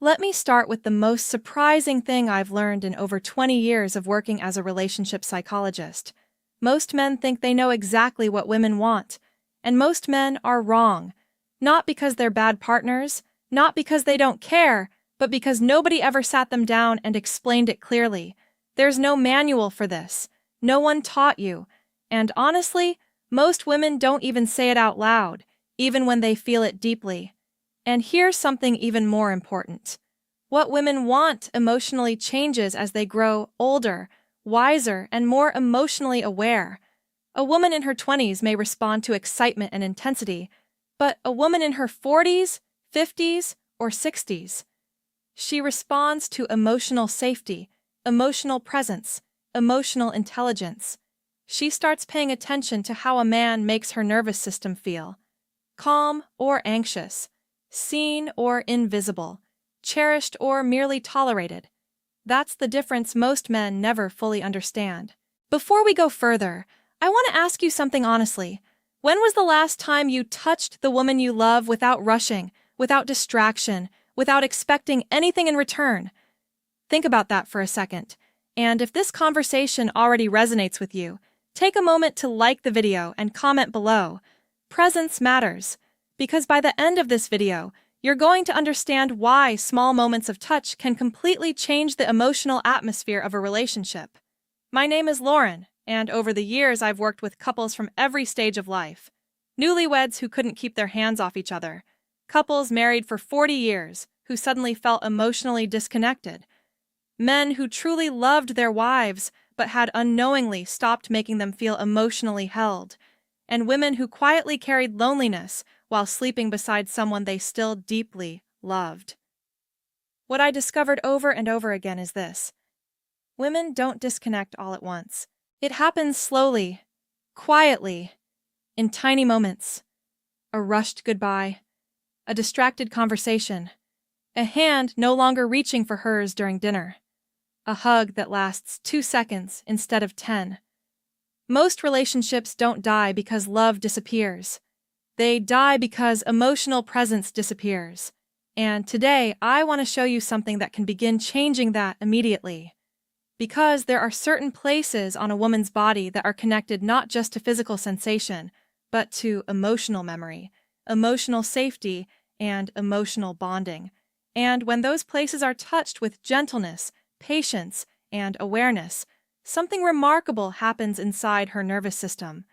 Let me start with the most surprising thing I've learned in over 20 years of working as a relationship psychologist. Most men think they know exactly what women want, and most men are wrong. Not because they're bad partners, not because they don't care, but because nobody ever sat them down and explained it clearly. There's no manual for this. No one taught you. And honestly, most women don't even say it out loud, even when they feel it deeply. And here's something even more important. What women want emotionally changes as they grow older, wiser, and more emotionally aware. A woman in her 20s may respond to excitement and intensity, but a woman in her 40s, 50s, or 60s, she responds to emotional safety, emotional presence, emotional intelligence. She starts paying attention to how a man makes her nervous system feel. Calm or anxious, seen or invisible, cherished or merely tolerated. That's the difference most men never fully understand. Before we go further, I want to ask you something honestly. When was the last time you touched the woman you love without rushing, without distraction, without expecting anything in return? Think about that for a second. And if this conversation already resonates with you, take a moment to like the video and comment below. Presence matters, because by the end of this video, you're going to understand why small moments of touch can completely change the emotional atmosphere of a relationship. My name is Lauren, and over the years I've worked with couples from every stage of life. Newlyweds who couldn't keep their hands off each other, couples married for 40 years who suddenly felt emotionally disconnected, men who truly loved their wives but had unknowingly stopped making them feel emotionally held, and women who quietly carried loneliness while sleeping beside someone they still deeply loved. What I discovered over and over again is this. Women don't disconnect all at once. It happens slowly, quietly, in tiny moments. A rushed goodbye, a distracted conversation, a hand no longer reaching for hers during dinner, a hug that lasts 2 seconds instead of 10. Most relationships don't die because love disappears. They die because emotional presence disappears. And today, I want to show you something that can begin changing that immediately. Because there are certain places on a woman's body that are connected not just to physical sensation, but to emotional memory, emotional safety, and emotional bonding. And when those places are touched with gentleness, patience, and awareness, something remarkable happens inside her nervous system.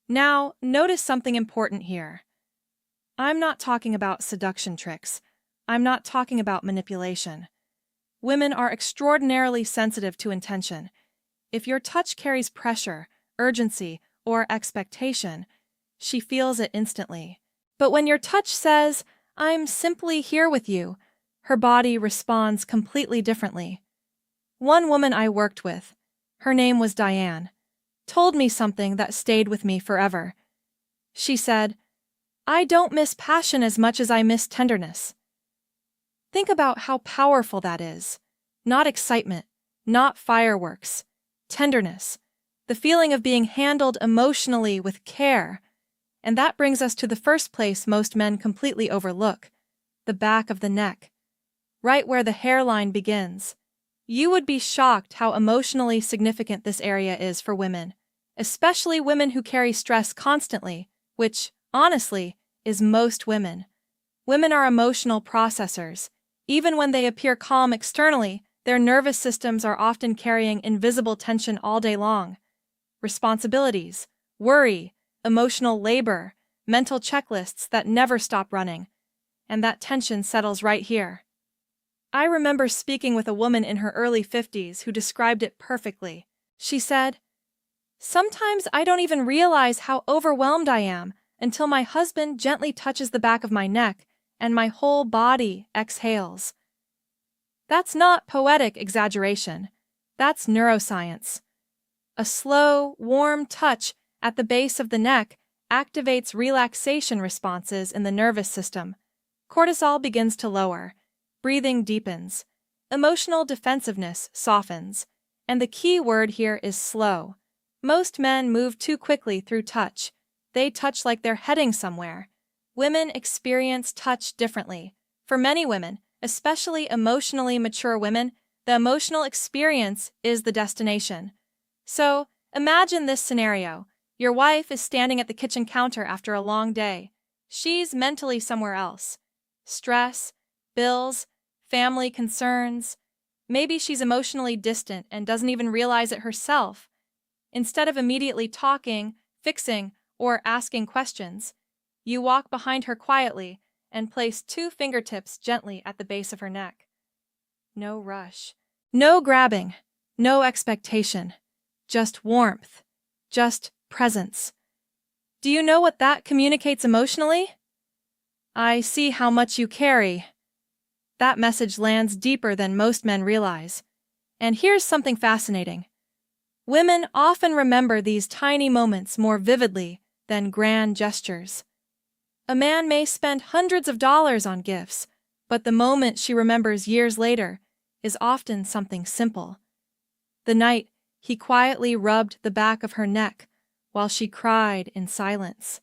Now, notice something important here. I'm not talking about seduction tricks. I'm not talking about manipulation. Women are extraordinarily sensitive to intention. If your touch carries pressure, urgency, or expectation, she feels it instantly. But when your touch says, "I'm simply here with you," her body responds completely differently. One woman I worked with, her name was Diane, told me something that stayed with me forever. She said, "I don't miss passion as much as I miss tenderness." Think about how powerful that is. Not excitement, not fireworks, tenderness, the feeling of being handled emotionally with care. And that brings us to the first place most men completely overlook, the back of the neck, right where the hairline begins. You would be shocked how emotionally significant this area is for women, especially women who carry stress constantly, which, honestly, is most women. Women are emotional processors. Even when they appear calm externally, their nervous systems are often carrying invisible tension all day long. Responsibilities, worry, emotional labor, mental checklists that never stop running. And that tension settles right here. I remember speaking with a woman in her early 50s who described it perfectly. She said, "Sometimes I don't even realize how overwhelmed I am until my husband gently touches the back of my neck and my whole body exhales." That's not poetic exaggeration. That's neuroscience. A slow, warm touch at the base of the neck activates relaxation responses in the nervous system. Cortisol begins to lower. Breathing deepens. Emotional defensiveness softens. And the key word here is slow. Most men move too quickly through touch. They touch like they're heading somewhere. Women experience touch differently. For many women, especially emotionally mature women, the emotional experience is the destination. So, imagine this scenario. Your wife is standing at the kitchen counter after a long day. She's mentally somewhere else. Stress, bills, family concerns. Maybe she's emotionally distant and doesn't even realize it herself. Instead of immediately talking, fixing, or asking questions, you walk behind her quietly and place 2 fingertips gently at the base of her neck. No rush. No grabbing. No expectation. Just warmth. Just presence. Do you know what that communicates emotionally? I see how much you carry. That message lands deeper than most men realize. And here's something fascinating. Women often remember these tiny moments more vividly than grand gestures. A man may spend hundreds of dollars on gifts, but the moment she remembers years later is often something simple. The night he quietly rubbed the back of her neck while she cried in silence.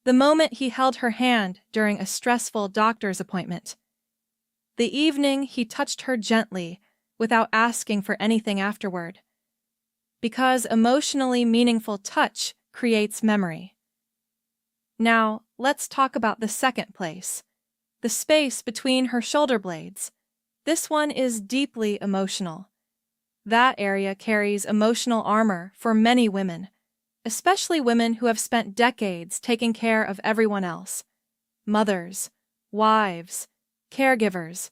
The moment he held her hand during a stressful doctor's appointment. The evening he touched her gently without asking for anything afterward. Because emotionally meaningful touch creates memory. Now, let's talk about the second place, the space between her shoulder blades. This one is deeply emotional. That area carries emotional armor for many women, especially women who have spent decades taking care of everyone else. Mothers, wives, caregivers,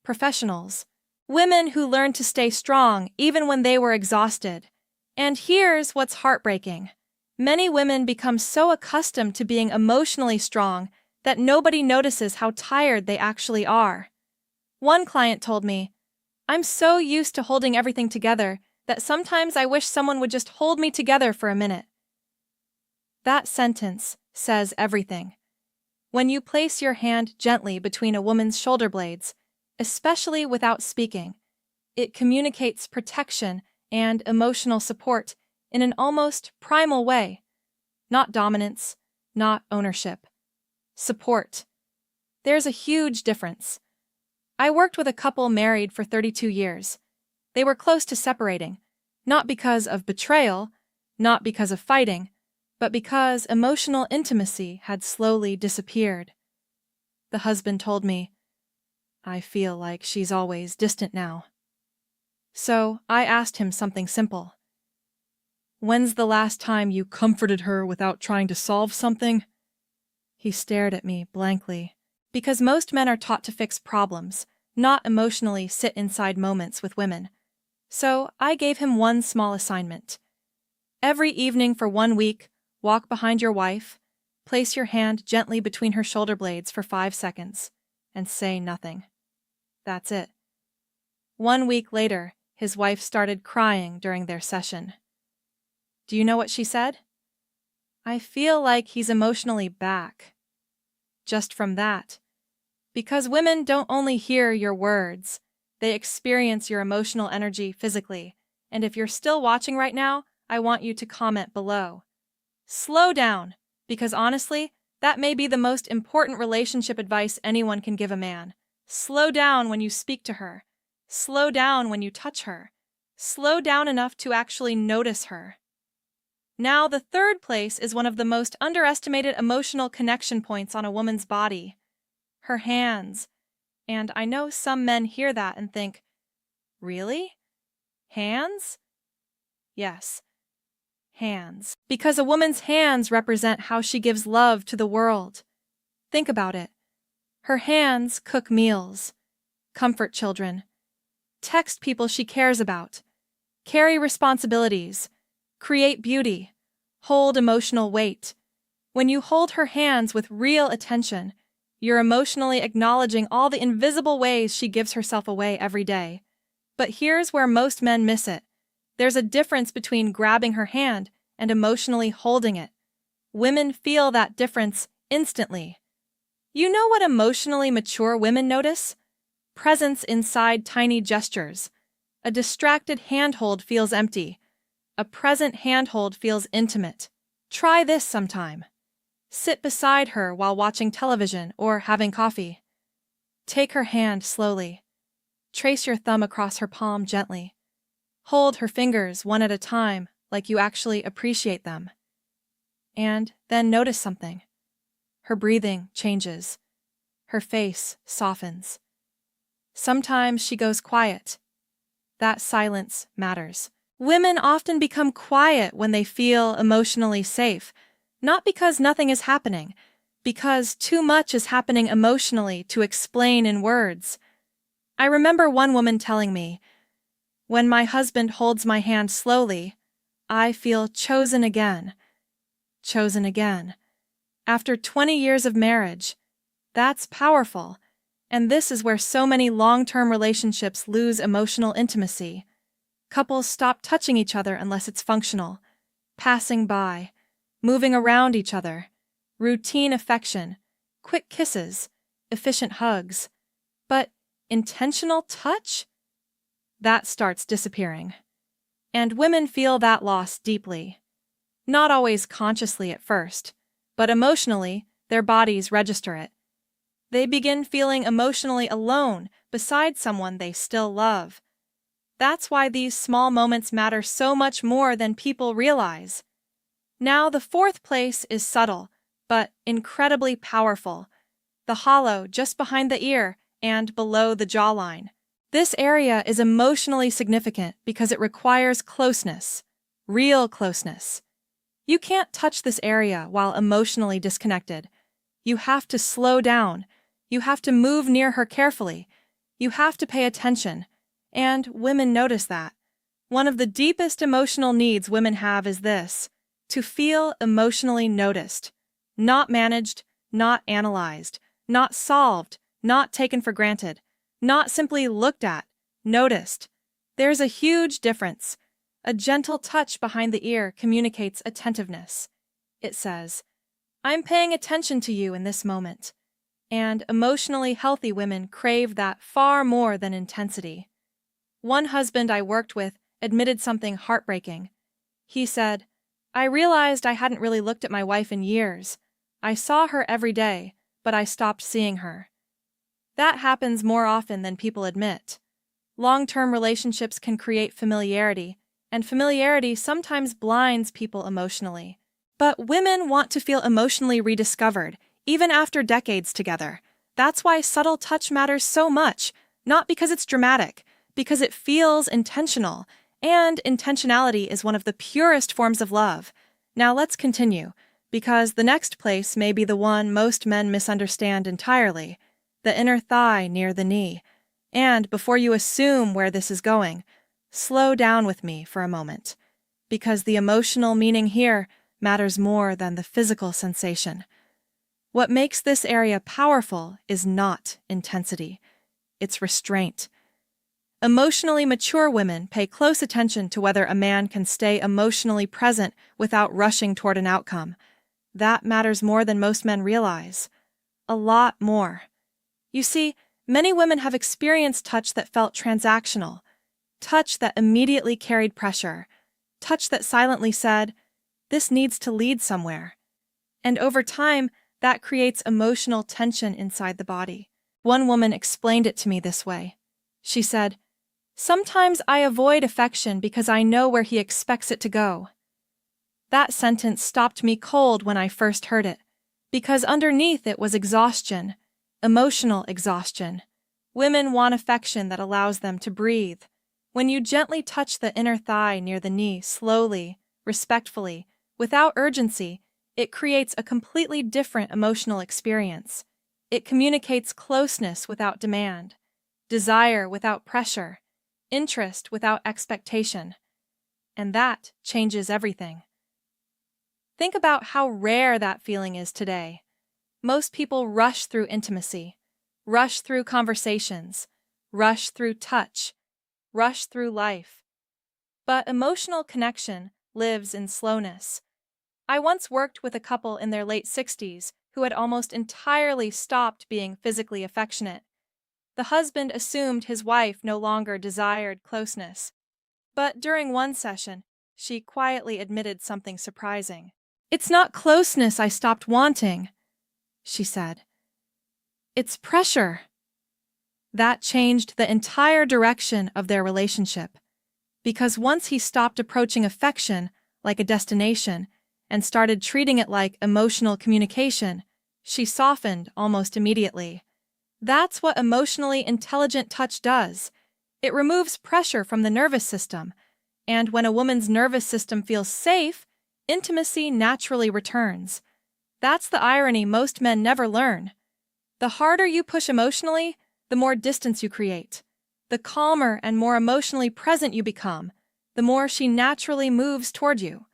professionals, women who learned to stay strong even when they were exhausted. And here's what's heartbreaking. Many women become so accustomed to being emotionally strong that nobody notices how tired they actually are. One client told me, "I'm so used to holding everything together that sometimes I wish someone would just hold me together for a minute." That sentence says everything. When you place your hand gently between a woman's shoulder blades, especially without speaking, it communicates protection and emotional support in an almost primal way. Not dominance, not ownership. Support. There's a huge difference. I worked with a couple married for 32 years. They were close to separating, not because of betrayal, not because of fighting, but because emotional intimacy had slowly disappeared. The husband told me, "I feel like she's always distant now." So I asked him something simple. "When's the last time you comforted her without trying to solve something?" He stared at me blankly, because most men are taught to fix problems, not emotionally sit inside moments with women. So I gave him one small assignment. Every evening for 1 week, walk behind your wife, place your hand gently between her shoulder blades for 5 seconds, and say nothing. That's it. 1 week later, his wife started crying during their session. Do you know what she said? "I feel like he's emotionally back." Just from that. Because women don't only hear your words, they experience your emotional energy physically. And if you're still watching right now, I want you to comment below. Slow down, because honestly, that may be the most important relationship advice anyone can give a man. Slow down when you speak to her. Slow down when you touch her. Slow down enough to actually notice her. Now, the third place is one of the most underestimated emotional connection points on a woman's body. Her hands. And I know some men hear that and think, "Really? Hands?" Yes, hands. Because a woman's hands represent how she gives love to the world. Think about it. Her hands cook meals, comfort children, text people she cares about, carry responsibilities, create beauty, hold emotional weight. When you hold her hands with real attention, you're emotionally acknowledging all the invisible ways she gives herself away every day. But here's where most men miss it. There's a difference between grabbing her hand and emotionally holding it. Women feel that difference instantly. You know what emotionally mature women notice? Presence inside tiny gestures. A distracted handhold feels empty. A present handhold feels intimate. Try this sometime. Sit beside her while watching television or having coffee. Take her hand slowly. Trace your thumb across her palm gently. Hold her fingers one at a time, like you actually appreciate them. And then notice something. Her breathing changes. Her face softens. Sometimes she goes quiet. That silence matters. Women often become quiet when they feel emotionally safe, not because nothing is happening, because too much is happening emotionally to explain in words. I remember one woman telling me, "When my husband holds my hand slowly, I feel chosen again." Chosen again. After 20 years of marriage, that's powerful. And this is where so many long-term relationships lose emotional intimacy. Couples stop touching each other unless it's functional, passing by, moving around each other, routine affection, quick kisses, efficient hugs. But intentional touch? That starts disappearing. And women feel that loss deeply. Not always consciously at first, but emotionally, their bodies register it. They begin feeling emotionally alone beside someone they still love. That's why these small moments matter so much more than people realize. Now, the fourth place is subtle, but incredibly powerful. The hollow just behind the ear and below the jawline. This area is emotionally significant because it requires closeness, real closeness. You can't touch this area while emotionally disconnected. You have to slow down. You have to move near her carefully. You have to pay attention. And women notice that. One of the deepest emotional needs women have is this: to feel emotionally noticed. Not managed, not analyzed, not solved, not taken for granted, not simply looked at, noticed. There's a huge difference. A gentle touch behind the ear communicates attentiveness. It says, "I'm paying attention to you in this moment." And emotionally healthy women crave that far more than intensity. One husband I worked with admitted something heartbreaking. He said, "I realized I hadn't really looked at my wife in years. I saw her every day, but I stopped seeing her." That happens more often than people admit. Long-term relationships can create familiarity, and familiarity sometimes blinds people emotionally. But women want to feel emotionally rediscovered, even after decades together. That's why subtle touch matters so much, not because it's dramatic, because it feels intentional, and intentionality is one of the purest forms of love. Now let's continue, because the next place may be the one most men misunderstand entirely, the inner thigh near the knee. And before you assume where this is going, slow down with me for a moment, because the emotional meaning here matters more than the physical sensation. What makes this area powerful is not intensity, it's restraint. Emotionally mature women pay close attention to whether a man can stay emotionally present without rushing toward an outcome. That matters more than most men realize. A lot more. You see, many women have experienced touch that felt transactional, touch that immediately carried pressure, touch that silently said, "This needs to lead somewhere." And over time, that creates emotional tension inside the body. One woman explained it to me this way. She said, "Sometimes I avoid affection because I know where he expects it to go." That sentence stopped me cold when I first heard it, because underneath it was exhaustion, emotional exhaustion. Women want affection that allows them to breathe. When you gently touch the inner thigh near the knee, slowly, respectfully, without urgency, it creates a completely different emotional experience. It communicates closeness without demand, desire without pressure, interest without expectation. And that changes everything. Think about how rare that feeling is today. Most people rush through intimacy, rush through conversations, rush through touch, rush through life. But emotional connection lives in slowness. I once worked with a couple in their late 60s who had almost entirely stopped being physically affectionate. The husband assumed his wife no longer desired closeness. But during one session, she quietly admitted something surprising. "It's not closeness I stopped wanting," she said. "It's pressure." That changed the entire direction of their relationship. Because once he stopped approaching affection like a destination and started treating it like emotional communication, she softened almost immediately. That's what emotionally intelligent touch does. It removes pressure from the nervous system, and when a woman's nervous system feels safe, intimacy naturally returns. That's the irony most men never learn. The harder you push emotionally, the more distance you create. The calmer and more emotionally present you become, the more she naturally moves toward you.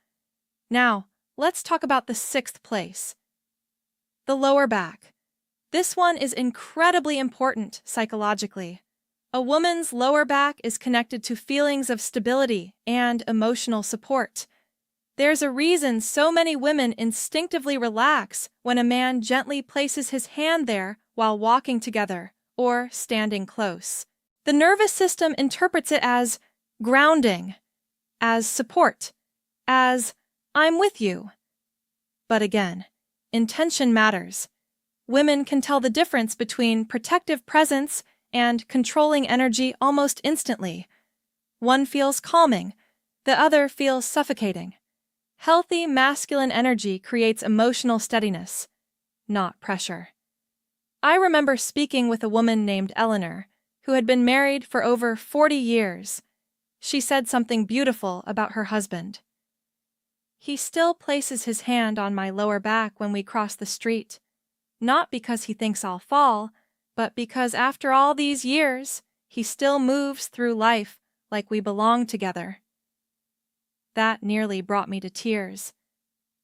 Now, let's talk about the sixth place. The lower back. This one is incredibly important psychologically. A woman's lower back is connected to feelings of stability and emotional support. There's a reason so many women instinctively relax when a man gently places his hand there while walking together or standing close. The nervous system interprets it as grounding, as support, as "I'm with you." But again, intention matters. Women can tell the difference between protective presence and controlling energy almost instantly. One feels calming, the other feels suffocating. Healthy masculine energy creates emotional steadiness, not pressure. I remember speaking with a woman named Eleanor, who had been married for over 40 years. She said something beautiful about her husband. "He still places his hand on my lower back when we cross the street, not because he thinks I'll fall, but because after all these years, he still moves through life like we belong together." That nearly brought me to tears,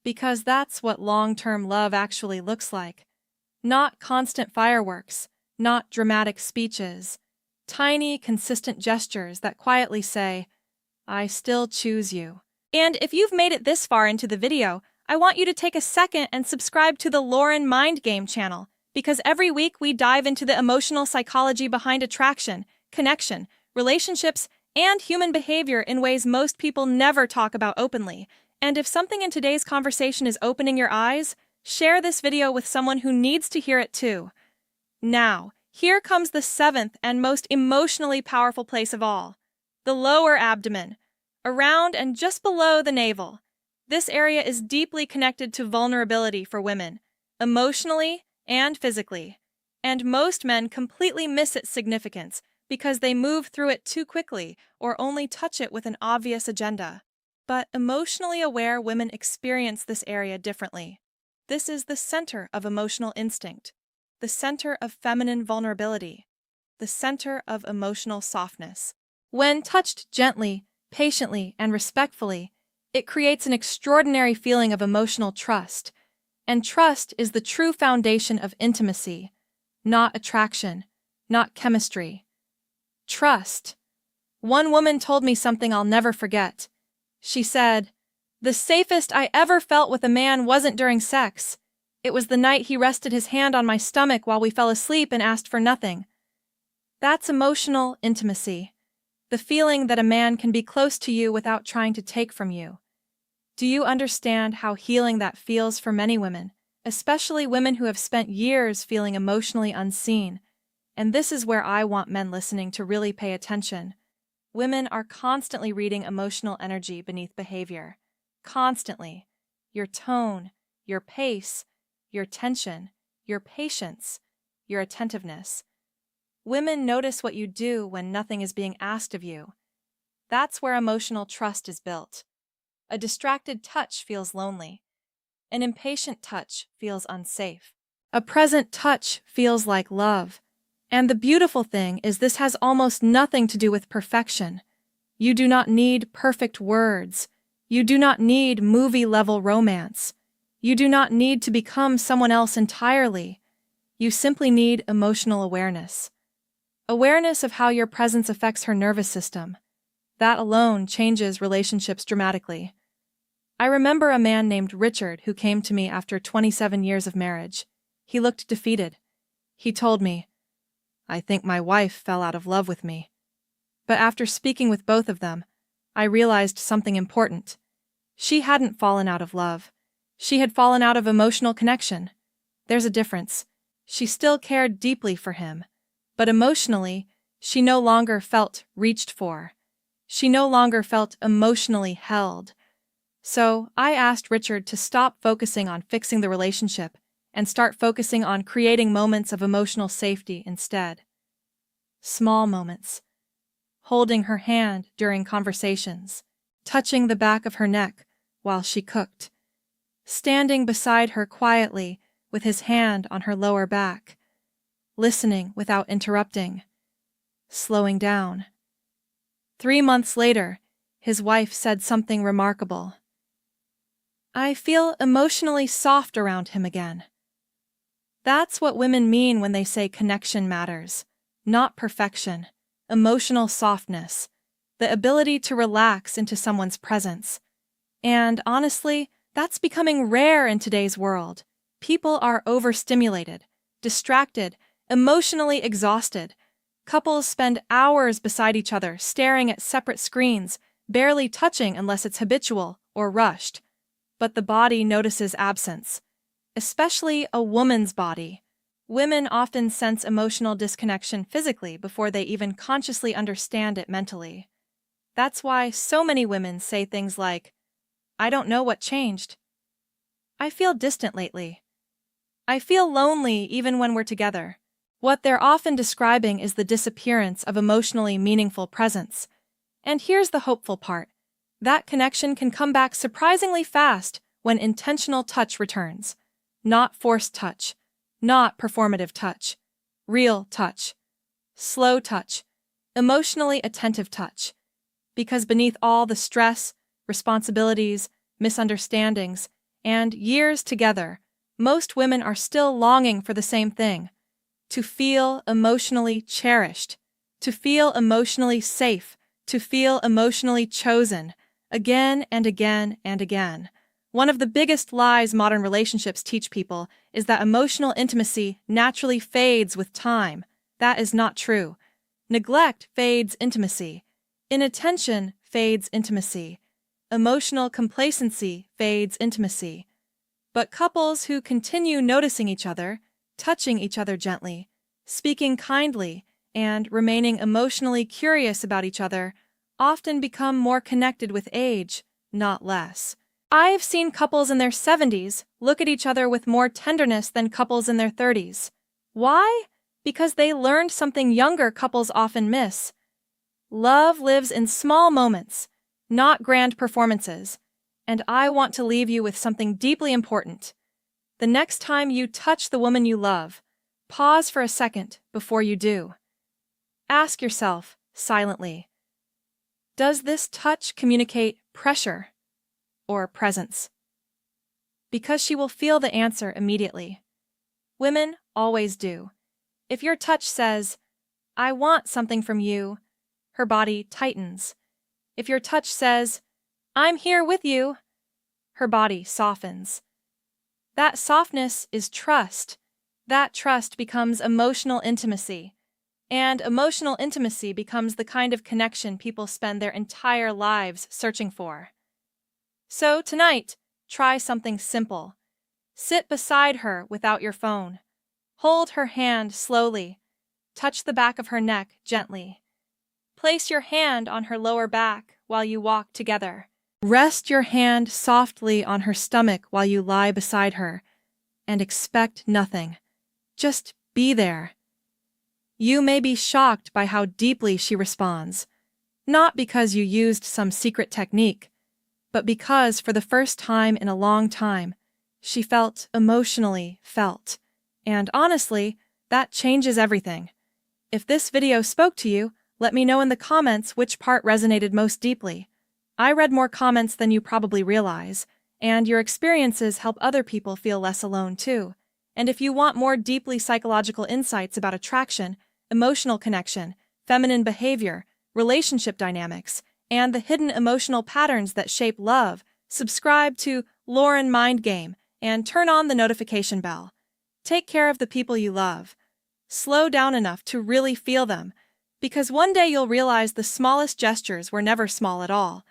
because that's what long-term love actually looks like. Not constant fireworks, not dramatic speeches, tiny, consistent gestures that quietly say, "I still choose you." And if you've made it this far into the video, I want you to take a second and subscribe to the Lauren Mind Game channel, because every week we dive into the emotional psychology behind attraction, connection, relationships, and human behavior in ways most people never talk about openly. And if something in today's conversation is opening your eyes, share this video with someone who needs to hear it too. Now, here comes the seventh and most emotionally powerful place of all, the lower abdomen, around and just below the navel. This area is deeply connected to vulnerability for women, emotionally and physically. And most men completely miss its significance because they move through it too quickly or only touch it with an obvious agenda. But emotionally aware women experience this area differently. This is the center of emotional instinct, the center of feminine vulnerability, the center of emotional softness. When touched gently, patiently, and respectfully, it creates an extraordinary feeling of emotional trust. And trust is the true foundation of intimacy, not attraction, not chemistry. Trust. One woman told me something I'll never forget. She said, "The safest I ever felt with a man wasn't during sex. It was the night he rested his hand on my stomach while we fell asleep and asked for nothing." That's emotional intimacy. The feeling that a man can be close to you without trying to take from you. Do you understand how healing that feels for many women, especially women who have spent years feeling emotionally unseen? And this is where I want men listening to really pay attention. Women are constantly reading emotional energy beneath behavior. Constantly. Your tone, your pace, your tension, your patience, your attentiveness. Women notice what you do when nothing is being asked of you. That's where emotional trust is built. A distracted touch feels lonely. An impatient touch feels unsafe. A present touch feels like love. And the beautiful thing is this has almost nothing to do with perfection. You do not need perfect words. You do not need movie-level romance. You do not need to become someone else entirely. You simply need emotional awareness. Awareness of how your presence affects her nervous system. That alone changes relationships dramatically. I remember a man named Richard who came to me after 27 years of marriage. He looked defeated. He told me, "I think my wife fell out of love with me." But after speaking with both of them, I realized something important. She hadn't fallen out of love. She had fallen out of emotional connection. There's a difference. She still cared deeply for him, But emotionally, she no longer felt reached for. She no longer felt emotionally held. So I asked Richard to stop focusing on fixing the relationship and start focusing on creating moments of emotional safety instead. Small moments. Holding her hand during conversations, touching the back of her neck while she cooked, standing beside her quietly with his hand on her lower back, listening without interrupting, slowing down. 3 months later, his wife said something remarkable. "I feel emotionally soft around him again." That's what women mean when they say connection matters, not perfection, emotional softness, the ability to relax into someone's presence. And honestly, that's becoming rare in today's world. People are overstimulated, distracted, emotionally exhausted. Couples spend hours beside each other staring at separate screens, barely touching unless it's habitual or rushed. But the body notices absence, especially a woman's body. Women often sense emotional disconnection physically before they even consciously understand it mentally. That's why so many women say things like, "I don't know what changed. I feel distant lately. I feel lonely even when we're together." What they're often describing is the disappearance of emotionally meaningful presence. And here's the hopeful part. That connection can come back surprisingly fast when intentional touch returns. Not forced touch. Not performative touch. Real touch. Slow touch. Emotionally attentive touch. Because beneath all the stress, responsibilities, misunderstandings, and years together, most women are still longing for the same thing: to feel emotionally cherished, to feel emotionally safe, to feel emotionally chosen, again and again and again. One of the biggest lies modern relationships teach people is that emotional intimacy naturally fades with time. That is not true. Neglect fades intimacy. Inattention fades intimacy. Emotional complacency fades intimacy. But couples who continue noticing each other, touching each other gently, speaking kindly, and remaining emotionally curious about each other often become more connected with age, not less. I've seen couples in their 70s look at each other with more tenderness than couples in their 30s. Why? Because they learned something younger couples often miss. Love lives in small moments, not grand performances. And I want to leave you with something deeply important. The next time you touch the woman you love, pause for a second before you do. Ask yourself, silently, does this touch communicate pressure or presence? Because she will feel the answer immediately. Women always do. If your touch says, "I want something from you," her body tightens. If your touch says, "I'm here with you," her body softens. That softness is trust. That trust becomes emotional intimacy. And emotional intimacy becomes the kind of connection people spend their entire lives searching for. So tonight, try something simple. Sit beside her without your phone. Hold her hand slowly. Touch the back of her neck gently. Place your hand on her lower back while you walk together. Rest your hand softly on her stomach while you lie beside her, and expect nothing. Just be there. You may be shocked by how deeply she responds, not because you used some secret technique, but because for the first time in a long time, she felt emotionally felt. And honestly, that changes everything. If this video spoke to you, let me know in the comments which part resonated most deeply. I read more comments than you probably realize, and your experiences help other people feel less alone too. And if you want more deeply psychological insights about attraction, emotional connection, feminine behavior, relationship dynamics, and the hidden emotional patterns that shape love, subscribe to Lauren Mind Game and turn on the notification bell. Take care of the people you love. Slow down enough to really feel them, because one day you'll realize the smallest gestures were never small at all.